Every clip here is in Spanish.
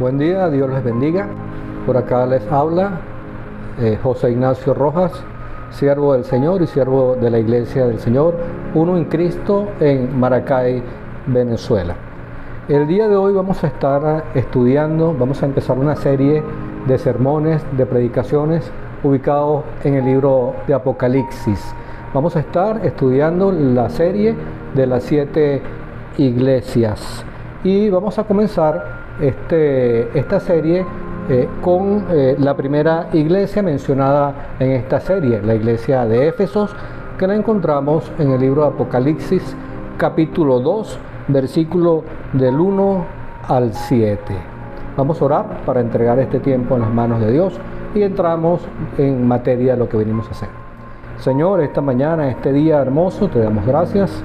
Buen día, Dios les bendiga. Por acá les habla José Ignacio Rojas, siervo del Señor y siervo de la Iglesia del Señor, uno en Cristo en Maracay, Venezuela. El día de hoy vamos a estar estudiando, vamos a empezar una serie de sermones, de predicaciones ubicados en el libro de Apocalipsis. Vamos a estar estudiando la serie de las 7 iglesias y vamos a comenzar esta serie con la primera iglesia mencionada en esta serie, la iglesia de Éfesos, que la encontramos en el libro de Apocalipsis capítulo 2, versículo del 1 al 7. Vamos a orar para entregar este tiempo en las manos de Dios y entramos en materia de lo que venimos a hacer. Señor, esta mañana, este día hermoso, te damos gracias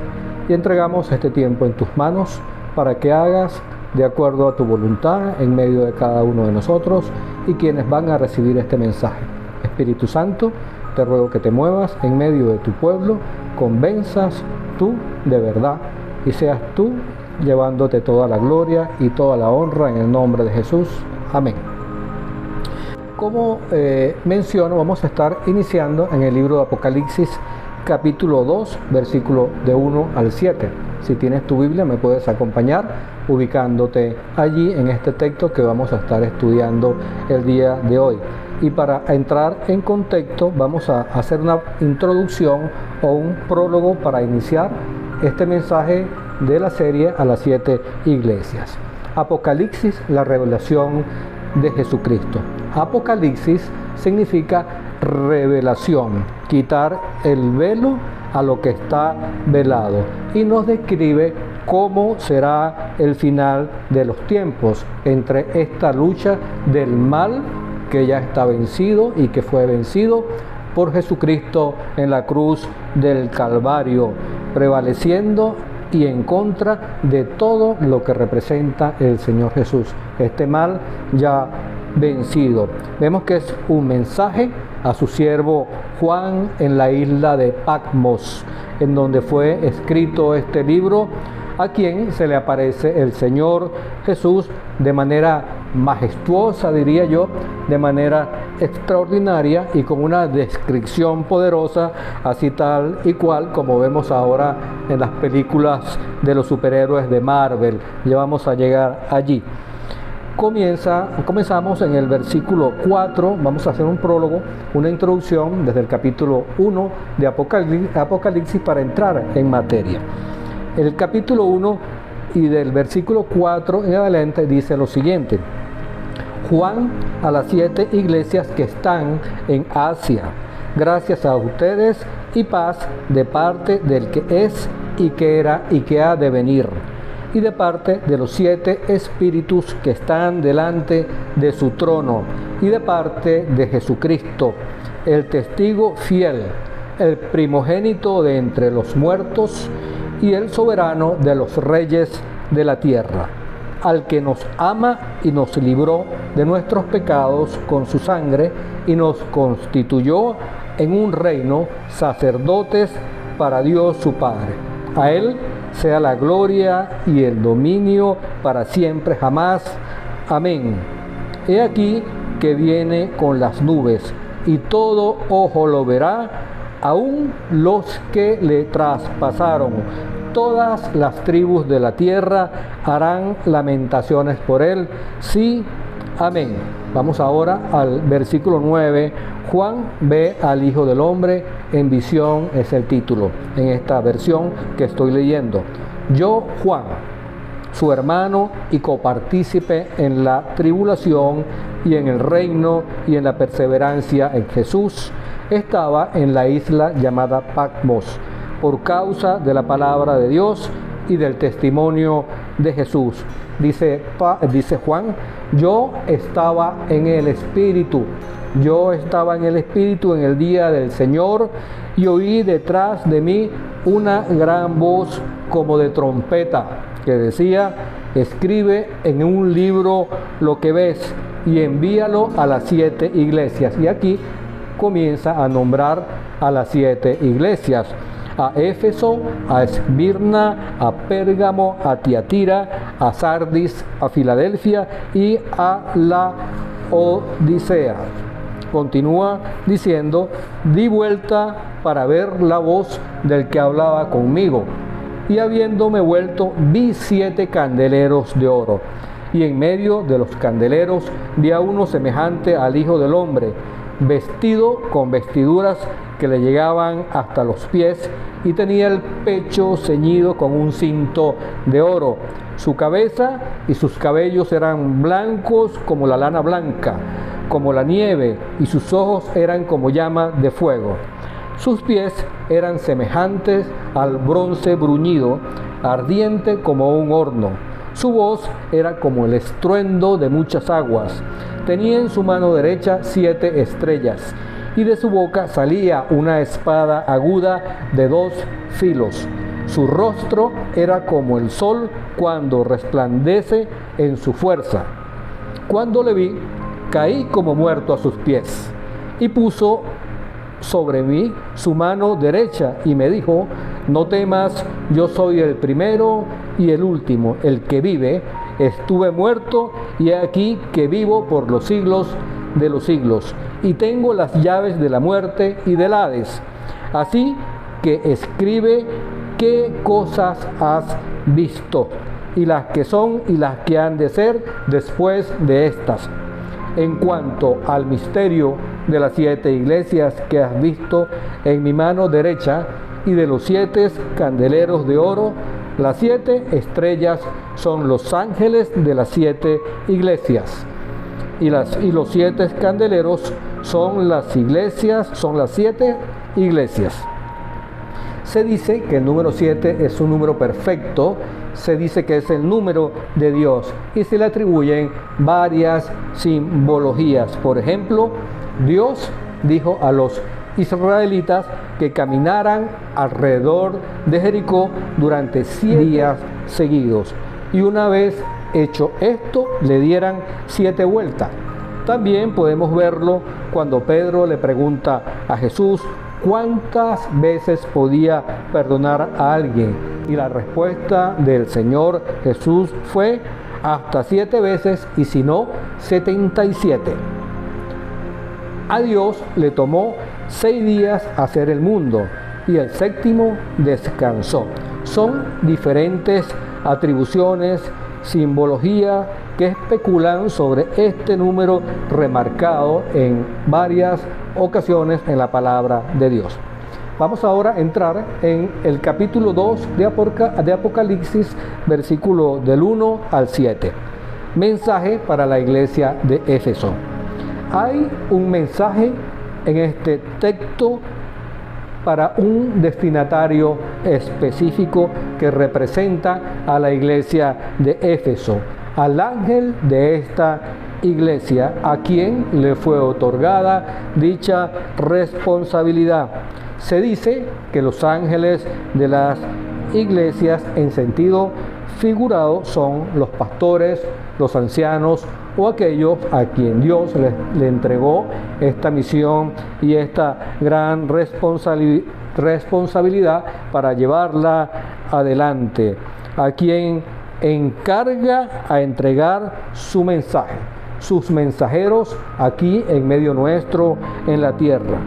y entregamos este tiempo en tus manos para que hagas de acuerdo a tu voluntad en medio de cada uno de nosotros y quienes van a recibir este mensaje. Espíritu Santo, te ruego que te muevas en medio de tu pueblo, convenzas tú de verdad y seas tú llevándote toda la gloria y toda la honra en el nombre de Jesús. Amén. Como menciono, vamos a estar iniciando en el libro de Apocalipsis capítulo 2, versículo de 1 al 7. Si tienes tu Biblia me puedes acompañar ubicándote allí en este texto que vamos a estar estudiando el día de hoy. Y para entrar en contexto vamos a hacer una introducción o un prólogo para iniciar este mensaje de la serie a las 7 iglesias. Apocalipsis, la revelación de Jesucristo. Apocalipsis significa revelación, quitar el velo a lo que está velado, y nos describe cómo será el final de los tiempos entre esta lucha del mal que ya está vencido y que fue vencido por Jesucristo en la cruz del Calvario, prevaleciendo y en contra de todo lo que representa el Señor Jesús. Este mal ya vencido. Vemos que es un mensaje a su siervo Juan en la isla de Patmos, en donde fue escrito este libro, a quien se le aparece el Señor Jesús de manera majestuosa, diría yo, de manera extraordinaria y con una descripción poderosa, así tal y cual como vemos ahora en las películas de los superhéroes de Marvel. Ya vamos a llegar allí. Comenzamos en el versículo 4, vamos a hacer un prólogo, una introducción desde el capítulo 1 de Apocalipsis para entrar en materia. El capítulo 1 y del versículo 4 en adelante dice lo siguiente: Juan a las 7 iglesias que están en Asia, gracias a ustedes y paz de parte del que es y que era y que ha de venir, y de parte de los 7 espíritus que están delante de su trono, y de parte de Jesucristo, el testigo fiel, el primogénito de entre los muertos, y el soberano de los reyes de la tierra, al que nos ama y nos libró de nuestros pecados con su sangre, y nos constituyó en un reino, sacerdotes para Dios su Padre. A él sea la gloria y el dominio para siempre jamás. Amén. He aquí que viene con las nubes, y todo ojo lo verá, aun los que le traspasaron. Todas las tribus de la tierra harán lamentaciones por él. Sí, amén. Vamos ahora al versículo 9. Juan ve al Hijo del Hombre en visión, es el título en esta versión que estoy leyendo. Yo, Juan, su hermano y copartícipe en la tribulación y en el reino y en la perseverancia en Jesús, estaba en la isla llamada Patmos por causa de la palabra de Dios y del testimonio de Jesús. Dice Juan, yo estaba en el Espíritu en el día del Señor, y oí detrás de mí una gran voz como de trompeta que decía: escribe en un libro lo que ves y envíalo a las 7 iglesias. Y aquí comienza a nombrar a las 7 iglesias: a Éfeso, a Esmirna, a Pérgamo, a Tiatira, a Sardis, a Filadelfia y a la Odisea. Continúa diciendo: di vuelta para ver la voz del que hablaba conmigo. Y habiéndome vuelto, vi 7 candeleros de oro. Y en medio de los candeleros vi a uno semejante al Hijo del Hombre, vestido con vestiduras que le llegaban hasta los pies, y tenía el pecho ceñido con un cinto de oro. Su cabeza y sus cabellos eran blancos como la lana blanca, como la nieve, y sus ojos eran como llama de fuego. Sus pies eran semejantes al bronce bruñido, ardiente como un horno. Su voz era como el estruendo de muchas aguas. Tenía en su mano derecha 7 estrellas, y de su boca salía una espada aguda de 2 filos. Su rostro era como el sol cuando resplandece en su fuerza. Cuando le vi, caí como muerto a sus pies, y puso sobre mí su mano derecha y me dijo: no temas, yo soy el primero y el último, el que vive. Estuve muerto y he aquí que vivo por los siglos de los siglos, y tengo las llaves de la muerte y del Hades. Así que escribe qué cosas has visto, y las que son y las que han de ser después de estas. En cuanto al misterio de las 7 iglesias que has visto en mi mano derecha, y de los 7 candeleros de oro, las 7 estrellas son los ángeles de las 7 iglesias, y los 7 candeleros son las iglesias, son las 7 iglesias. Se dice que el número 7 es un número perfecto, se dice que es el número de Dios, y se le atribuyen varias simbologías. Por ejemplo, Dios dijo a los israelitas que caminaran alrededor de Jericó durante 7 días seguidos, y una vez hecho esto le dieran 7 vueltas. También podemos verlo cuando Pedro le pregunta a Jesús cuántas veces podía perdonar a alguien, y la respuesta del Señor Jesús fue: hasta 7 veces, y si no, 77. A Dios le tomó 6 días hacer el mundo, y el 7º descansó. Son diferentes atribuciones, simbología que especulan sobre este número remarcado en varias ocasiones en la palabra de Dios. Vamos ahora a entrar en el capítulo 2 de Apocalipsis, versículo del 1 al 7. Mensaje para la iglesia de Éfeso. Hay un mensaje en este texto para un destinatario específico que representa a la iglesia de Éfeso, al ángel de esta iglesia, a quien le fue otorgada dicha responsabilidad. Se dice que los ángeles de las iglesias en sentido figurado son los pastores, los ancianos o aquellos a quien Dios le entregó esta misión y esta gran responsabilidad para llevarla adelante, a quien encarga a entregar su mensaje, sus mensajeros aquí en medio nuestro en la tierra,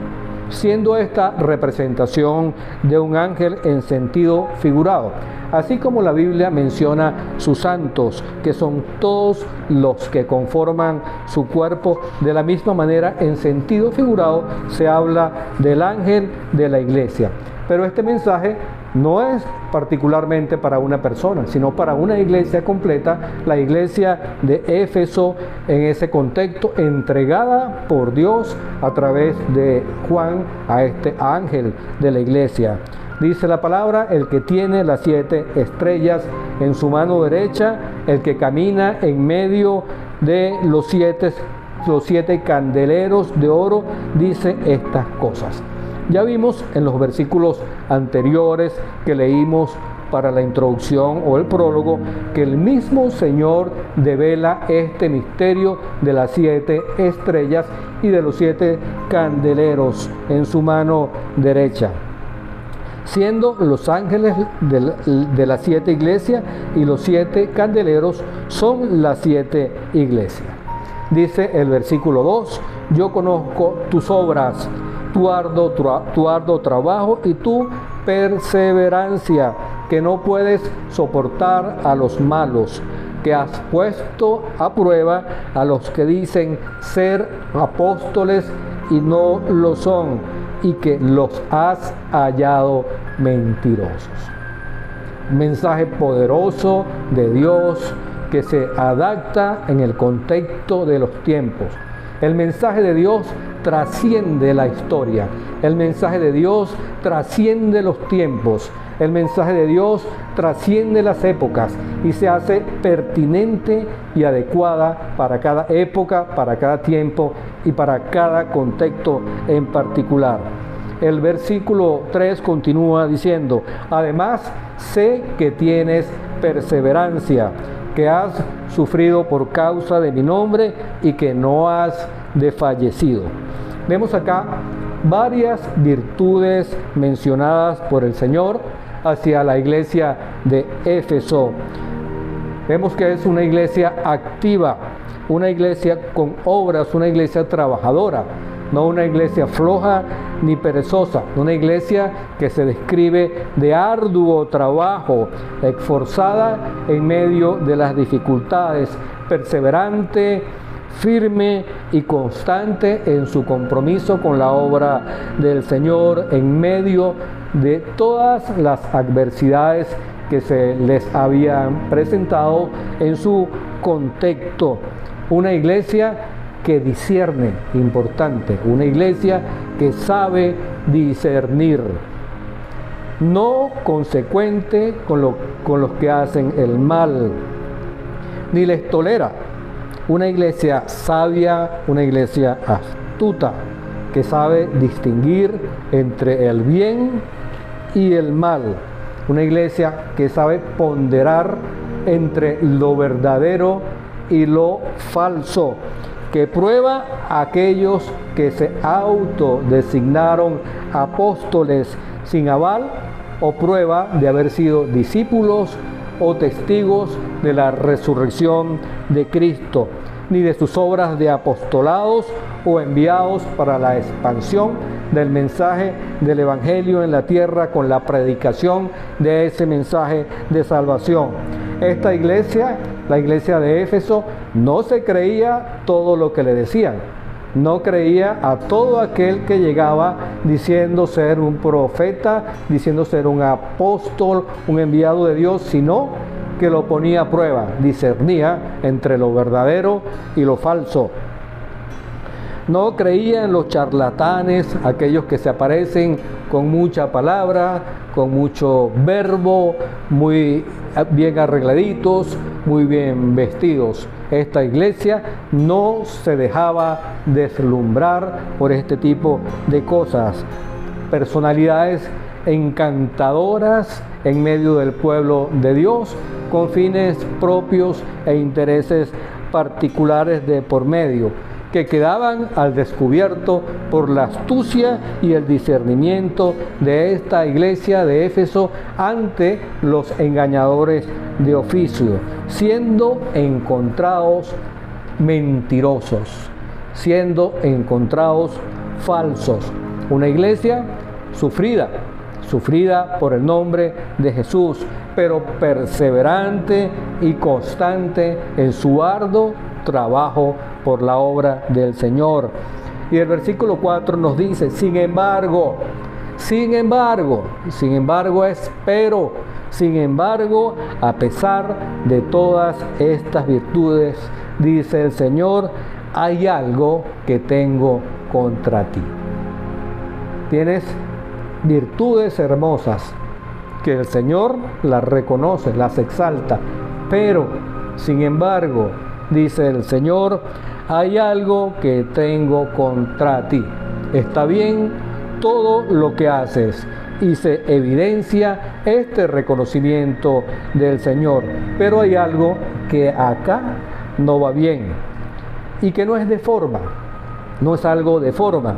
siendo esta representación de un ángel en sentido figurado, así como la Biblia menciona sus santos, que son todos los que conforman su cuerpo. De la misma manera, en sentido figurado, se habla del ángel de la iglesia. Pero este mensaje no es particularmente para una persona, sino para una iglesia completa, la iglesia de Éfeso en ese contexto, entregada por Dios a través de Juan a este ángel de la iglesia. Dice la palabra: el que tiene las 7 estrellas en su mano derecha, el que camina en medio de los siete candeleros de oro, dice estas cosas. Ya vimos en los versículos anteriores que leímos para la introducción o el prólogo que el mismo Señor devela este misterio de las 7 estrellas y de los 7 candeleros en su mano derecha. siendo los ángeles de las 7 iglesias y los 7 candeleros son las 7 iglesias. Dice el versículo 2, yo conozco tus obras, tu arduo trabajo y tu perseverancia, que no puedes soportar a los malos, que has puesto a prueba a los que dicen ser apóstoles y no lo son, y que los has hallado mentirosos. Mensaje poderoso de Dios que se adapta en el contexto de los tiempos. El mensaje de Dios trasciende la historia. El mensaje de Dios trasciende los tiempos. El mensaje de Dios trasciende las épocas y se hace pertinente y adecuada para cada época, para cada tiempo y para cada contexto en particular. El versículo 3 continúa diciendo, además sé que tienes perseverancia, que has sufrido por causa de mi nombre y que no has desfallecido. Vemos acá varias virtudes mencionadas por el Señor hacia la iglesia de Éfeso. Vemos que es una iglesia activa, una iglesia con obras, una iglesia trabajadora, no una iglesia floja ni perezosa, una iglesia que se describe de arduo trabajo, esforzada en medio de las dificultades, perseverante, firme y constante en su compromiso con la obra del Señor en medio de todas las adversidades que se les habían presentado en su contexto. Una iglesia que discierne, importante, una iglesia que sabe discernir, no consecuente con los que hacen el mal, ni les tolera. Una iglesia sabia, una iglesia astuta, que sabe distinguir entre el bien y el mal. Una iglesia que sabe ponderar entre lo verdadero y lo falso, que prueba a aquellos que se autodesignaron apóstoles sin aval o prueba de haber sido discípulos o testigos de la resurrección de Cristo, ni de sus obras de apostolados o enviados para la expansión del mensaje del Evangelio en la tierra con la predicación de ese mensaje de salvación. Esta iglesia, la iglesia de Éfeso, no se creía todo lo que le decían. No creía a todo aquel que llegaba diciendo ser un profeta, diciendo ser un apóstol, un enviado de Dios, sino que lo ponía a prueba, discernía entre lo verdadero y lo falso. No creía en los charlatanes, aquellos que se aparecen con mucha palabra, con mucho verbo, muy bien arregladitos, muy bien vestidos. Esta iglesia no se dejaba deslumbrar por este tipo de cosas. Personalidades encantadoras en medio del pueblo de Dios, con fines propios e intereses particulares de por medio, que quedaban al descubierto por la astucia y el discernimiento de esta iglesia de Éfeso ante los engañadores de oficio, siendo encontrados mentirosos, siendo encontrados falsos. Una iglesia sufrida por el nombre de Jesús, pero perseverante y constante en su arduo trabajo por la obra del Señor. Y el versículo 4 nos dice, sin embargo, espero, sin embargo, a pesar de todas estas virtudes, dice el Señor, hay algo que tengo contra ti. Tienes virtudes hermosas que el Señor las reconoce, las exalta, pero sin embargo, dice el Señor, hay algo que tengo contra ti. Está bien todo lo que haces y se evidencia este reconocimiento del Señor, pero hay algo que acá no va bien y que no es de forma, no es algo de forma,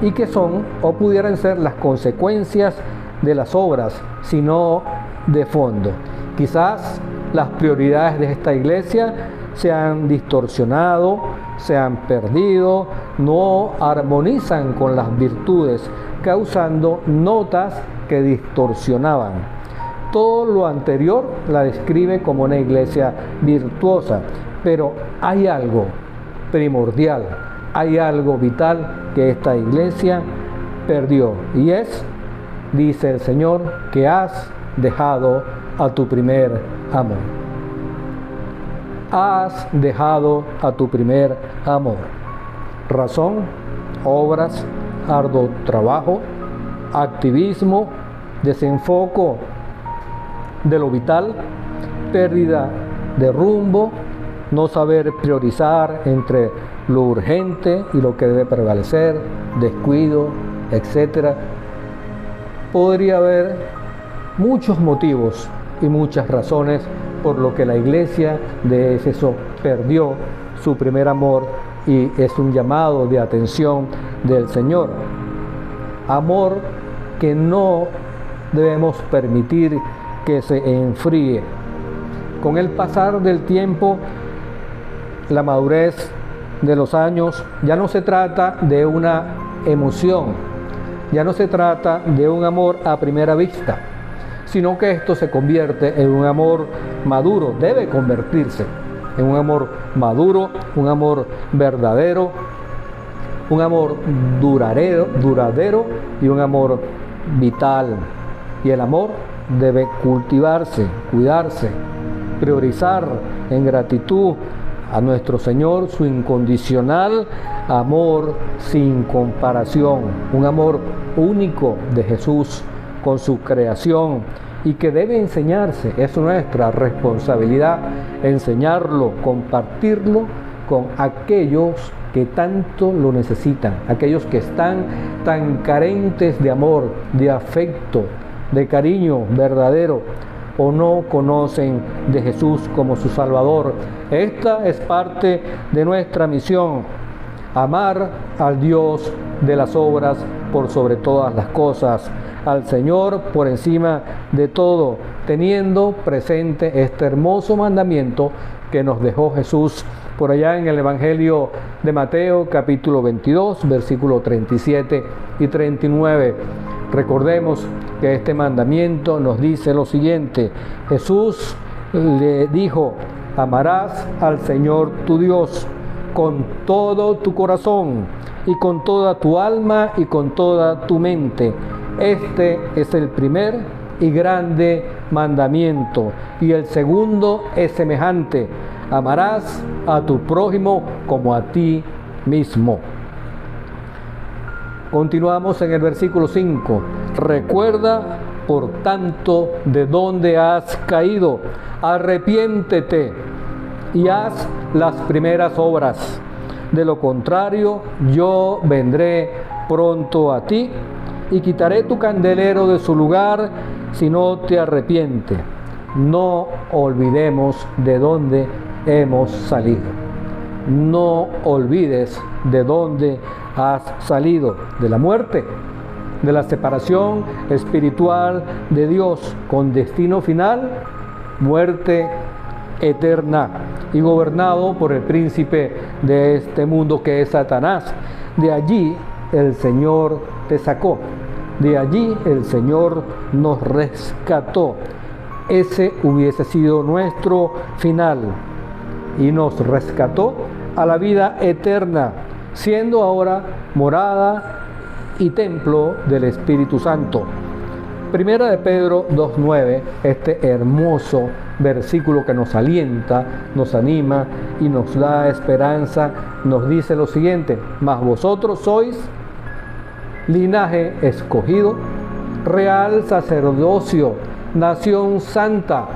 y que son o pudieran ser las consecuencias de las obras, sino de fondo. Quizás las prioridades de esta iglesia se han distorsionado, se han perdido, no armonizan con las virtudes, causando notas que distorsionaban. Todo lo anterior la describe como una iglesia virtuosa, pero hay algo primordial, hay algo vital que esta iglesia perdió, y es, dice el Señor, que has dejado a tu primer amor. Has dejado a tu primer amor. Razón, obras, arduo trabajo, activismo, desenfoco de lo vital, pérdida de rumbo, no saber priorizar entre lo urgente y lo que debe prevalecer, descuido, etc. Podría haber muchos motivos y muchas razones por lo que la iglesia de Éfeso perdió su primer amor, y es un llamado de atención del Señor. Amor que no debemos permitir que se enfríe. Con el pasar del tiempo, la madurez de los años, ya no se trata de una emoción, ya no se trata de un amor a primera vista, sino que esto se convierte en un amor maduro, debe convertirse en un amor maduro, un amor verdadero, un amor duradero y un amor vital. Y el amor debe cultivarse, cuidarse, priorizar en gratitud a nuestro Señor su incondicional amor sin comparación, un amor único de Jesús con su creación, y que debe enseñarse. Es nuestra responsabilidad enseñarlo, compartirlo con aquellos que tanto lo necesitan, aquellos que están tan carentes de amor, de afecto, de cariño verdadero, o no conocen de Jesús como su Salvador. Esta es parte de nuestra misión: amar al Dios de las obras por sobre todas las cosas, al Señor por encima de todo, teniendo presente este hermoso mandamiento que nos dejó Jesús por allá en el Evangelio de Mateo, capítulo 22, versículos 37 y 39. Recordemos que este mandamiento nos dice lo siguiente: Jesús le dijo: amarás al Señor tu Dios con todo tu corazón y con toda tu alma y con toda tu mente. Este es el primer y grande mandamiento, y el segundo es semejante: amarás a tu prójimo como a ti mismo. Continuamos en el versículo 5. Recuerda, por tanto, de dónde has caído, arrepiéntete y haz las primeras obras. De lo contrario, yo vendré pronto a ti y quitaré tu candelero de su lugar si no te arrepientes. No olvidemos de dónde hemos salido. No olvides de dónde has salido: de la muerte, de la separación espiritual de Dios, con destino final, muerte eterna, y gobernado por el príncipe de este mundo, que es Satanás. De allí el Señor te sacó, de allí el Señor nos rescató. Ese hubiese sido nuestro final, y nos rescató a la vida eterna, siendo ahora morada y templo del Espíritu Santo. Primera de Pedro 2:9, este hermoso versículo que nos alienta, nos anima y nos da esperanza, nos dice lo siguiente: mas vosotros sois linaje escogido, real sacerdocio, nación santa,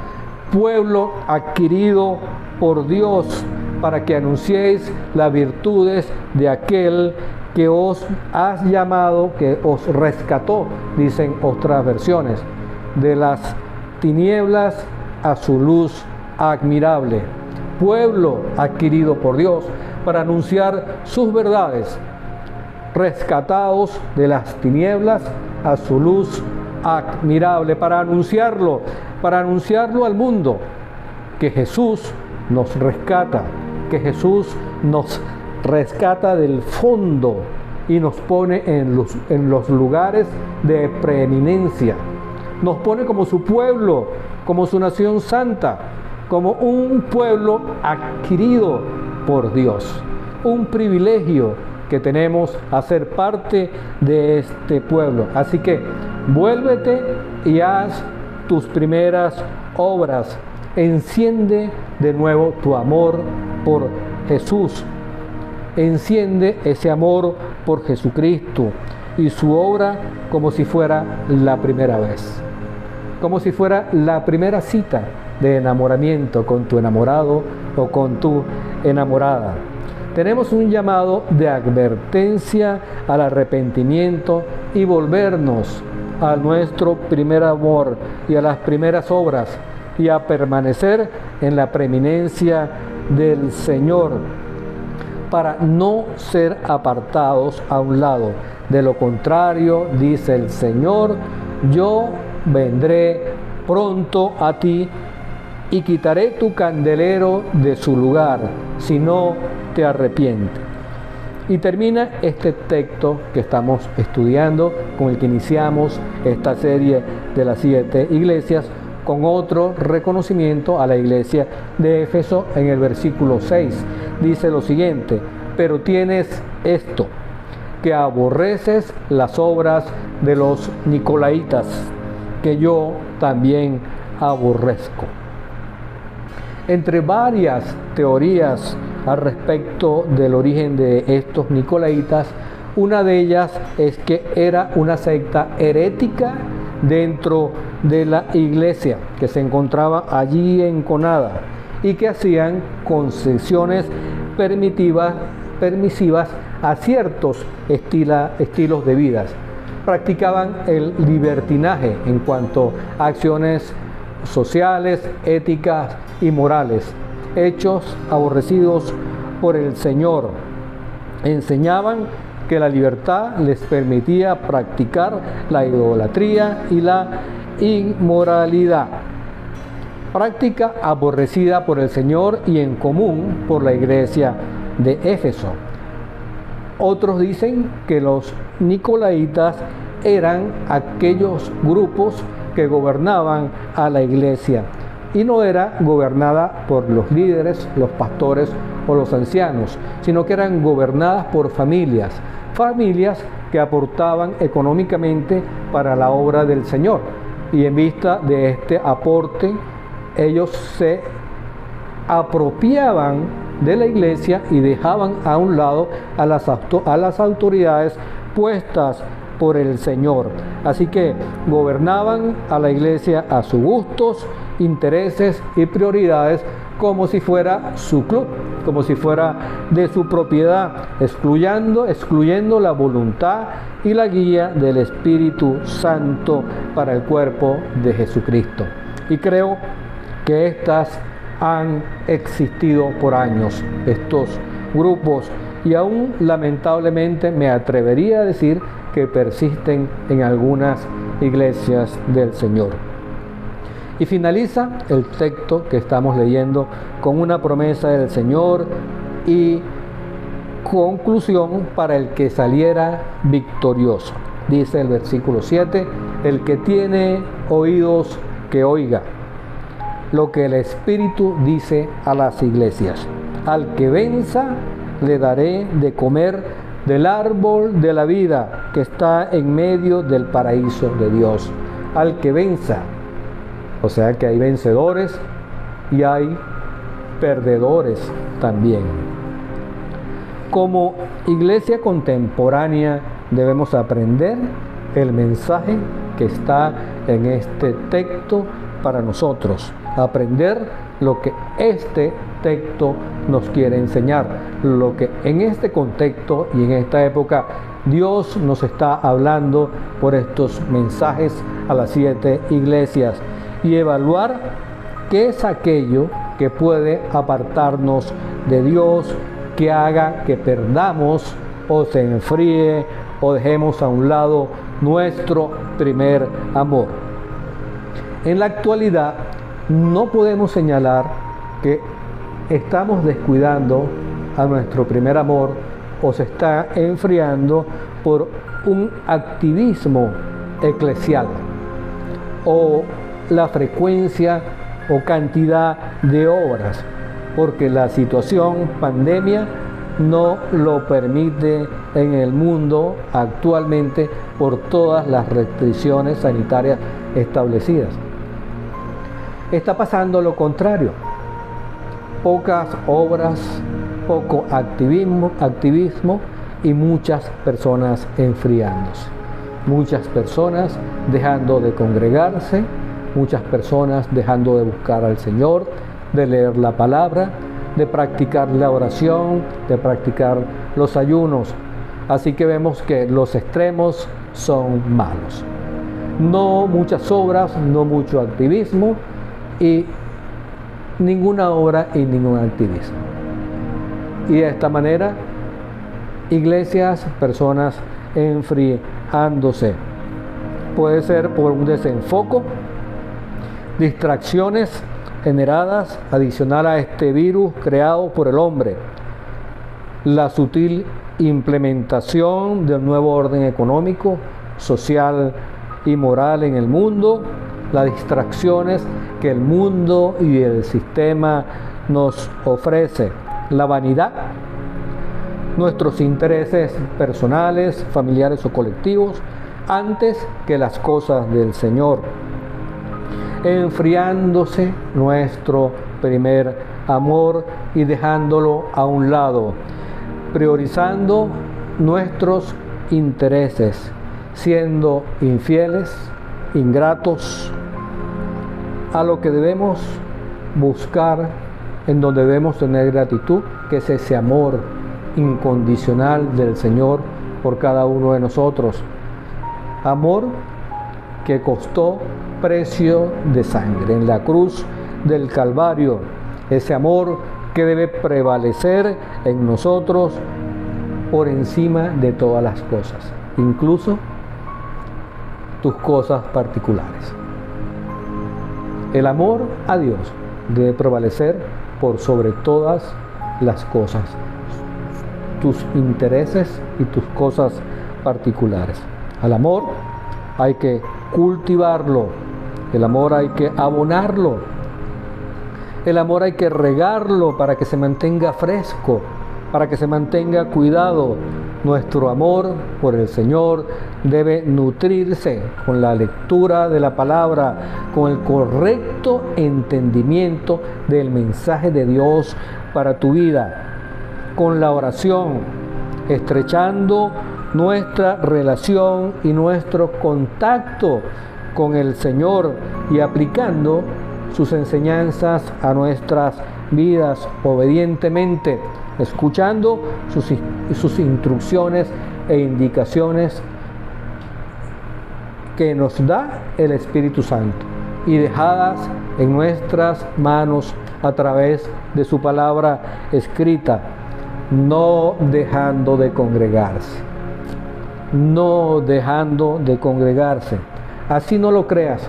pueblo adquirido por Dios, para que anunciéis las virtudes de aquel que os has llamado, que os rescató, dicen otras versiones, de las tinieblas a su luz admirable. Pueblo adquirido por Dios para anunciar sus verdades, rescatados de las tinieblas a su luz admirable para anunciarlo al mundo, que Jesús nos rescata, que Jesús nos rescata del fondo y nos pone en los lugares de preeminencia. Nos pone como su pueblo, como su nación santa, como un pueblo adquirido por Dios. Un privilegio que tenemos a ser parte de este pueblo. Así que vuélvete y haz tus primeras obras. Enciende de nuevo tu amor por Jesús. Enciende ese amor por Jesucristo y su obra como si fuera la primera vez. Como si fuera la primera cita de enamoramiento con tu enamorado o con tu enamorada. Tenemos un llamado de advertencia al arrepentimiento y volvernos a nuestro primer amor y a las primeras obras y a permanecer en la preeminencia del Señor para no ser apartados a un lado. De lo contrario, dice el Señor, yo vendré pronto a ti y quitaré tu candelero de su lugar, si no te arrepientes. Y termina este texto que estamos estudiando, con el que iniciamos esta serie de las 7 iglesias, con otro reconocimiento a la iglesia de Éfeso en el versículo 6. Dice lo siguiente: pero tienes esto, que aborreces las obras de los nicolaitas, que yo también aborrezco. Entre varias teorías al respecto del origen de estos nicolaitas, una de ellas es que era una secta herética dentro de la iglesia que se encontraba allí enconada y que hacían concesiones permisivas a ciertos estilos de vida. Practicaban el libertinaje en cuanto a acciones sociales, éticas y morales, hechos aborrecidos por el Señor. Enseñaban que la libertad les permitía practicar la idolatría y la inmoralidad, práctica aborrecida por el Señor y en común por la iglesia de Éfeso. Otros dicen que los nicolaitas eran aquellos grupos que gobernaban a la iglesia y no era gobernada por los líderes, los pastores o los ancianos, sino que eran gobernadas por familias que aportaban económicamente para la obra del Señor, y en vista de este aporte ellos se apropiaban de la iglesia y dejaban a un lado a las autoridades puestas por el Señor. Así que gobernaban a la iglesia a sus gustos, intereses y prioridades, como si fuera su club, como si fuera de su propiedad, excluyendo la voluntad y la guía del Espíritu Santo para el cuerpo de Jesucristo. Y creo que estas han existido por años, estos grupos, y aún lamentablemente me atrevería a decir que persisten en algunas iglesias del Señor. Y finaliza el texto que estamos leyendo con una promesa del Señor y conclusión para el que saliera victorioso. Dice el versículo 7, el que tiene oídos que oiga lo que el Espíritu dice a las iglesias. Al que venza le daré de comer del árbol de la vida que está en medio del paraíso de Dios. Al que venza. O sea que hay vencedores y hay perdedores también. Como iglesia contemporánea debemos aprender el mensaje que está en este texto para nosotros. Aprender lo que este texto nos quiere enseñar, lo que en este contexto y en esta época Dios nos está hablando por estos mensajes a las 7 iglesias, y evaluar qué es aquello que puede apartarnos de Dios, que haga que perdamos o se enfríe o dejemos a un lado nuestro primer amor. En la actualidad no podemos señalar que estamos descuidando a nuestro primer amor o se está enfriando por un activismo eclesial o la frecuencia o cantidad de obras, porque la situación pandemia no lo permite en el mundo actualmente por todas las restricciones sanitarias establecidas. Está pasando lo contrario. Pocas obras, poco activismo y muchas personas enfriándose. Muchas personas dejando de congregarse, muchas personas dejando de buscar al Señor, de leer la palabra, de practicar la oración, de practicar los ayunos. Así que vemos que los extremos son malos. No muchas obras, no mucho activismo y ninguna obra y ningún activismo. Y de esta manera, iglesias, personas enfriándose. Puede ser por un desenfoco, distracciones generadas adicional a este virus creado por el hombre, la sutil implementación del nuevo orden económico, social y moral en el mundo, las distracciones que el mundo y el sistema nos ofrece, la vanidad, nuestros intereses personales, familiares o colectivos, antes que las cosas del Señor, enfriándose nuestro primer amor y dejándolo a un lado, priorizando nuestros intereses, siendo infieles, ingratos a lo que debemos buscar, en donde debemos tener gratitud, que es ese amor incondicional del Señor por cada uno de nosotros. Amor que costó precio de sangre en la cruz del Calvario. Ese amor que debe prevalecer en nosotros por encima de todas las cosas, incluso tus cosas particulares. El amor a Dios debe prevalecer por sobre todas las cosas, tus intereses y tus cosas particulares. Al amor hay que cultivarlo, el amor hay que abonarlo, el amor hay que regarlo para que se mantenga fresco, para que se mantenga cuidado. Nuestro amor por el Señor debe nutrirse con la lectura de la palabra, con el correcto entendimiento del mensaje de Dios para tu vida, con la oración, estrechando nuestra relación y nuestro contacto con el Señor y aplicando sus enseñanzas a nuestras vidas obedientemente, escuchando sus instrucciones e indicaciones que nos da el Espíritu Santo y dejadas en nuestras manos a través de su palabra escrita, no dejando de congregarse. No dejando de congregarse. Así no lo creas,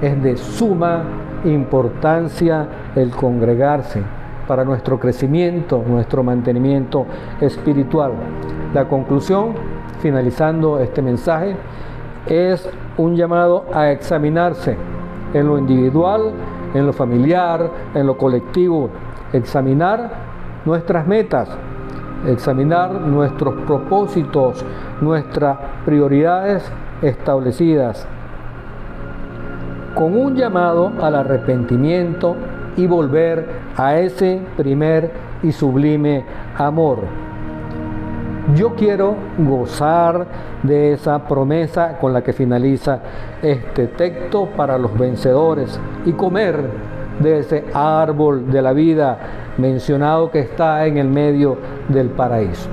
es de suma importancia el congregarse para nuestro crecimiento, nuestro mantenimiento espiritual. La conclusión, finalizando este mensaje, es un llamado a examinarse en lo individual, en lo familiar, en lo colectivo, examinar nuestras metas, examinar nuestros propósitos, nuestras prioridades establecidas, con un llamado al arrepentimiento y volver a ese primer y sublime amor. Yo quiero gozar de esa promesa con la que finaliza este texto para los vencedores y comer de ese árbol de la vida mencionado que está en el medio del paraíso.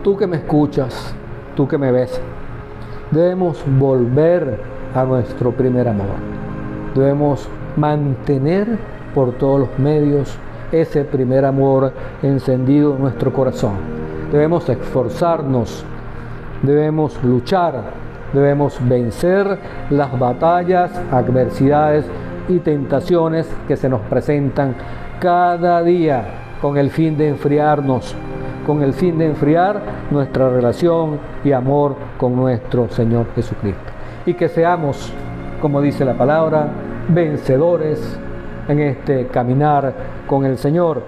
Tú que me escuchas, tú que me ves, debemos volver a nuestro primer amor. Debemos mantener por todos los medios ese primer amor encendido en nuestro corazón. Debemos esforzarnos debemos luchar, debemos vencer las batallas, adversidades y tentaciones que se nos presentan cada día con el fin de enfriarnos, con el fin de enfriar nuestra relación y amor con nuestro Señor Jesucristo. Y que seamos, como dice la palabra, vencedores en este caminar con el Señor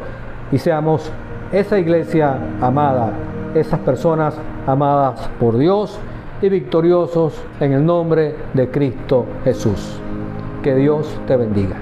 y seamos esa iglesia amada, esas personas amadas por Dios y victoriosos en el nombre de Cristo Jesús. Que Dios te bendiga.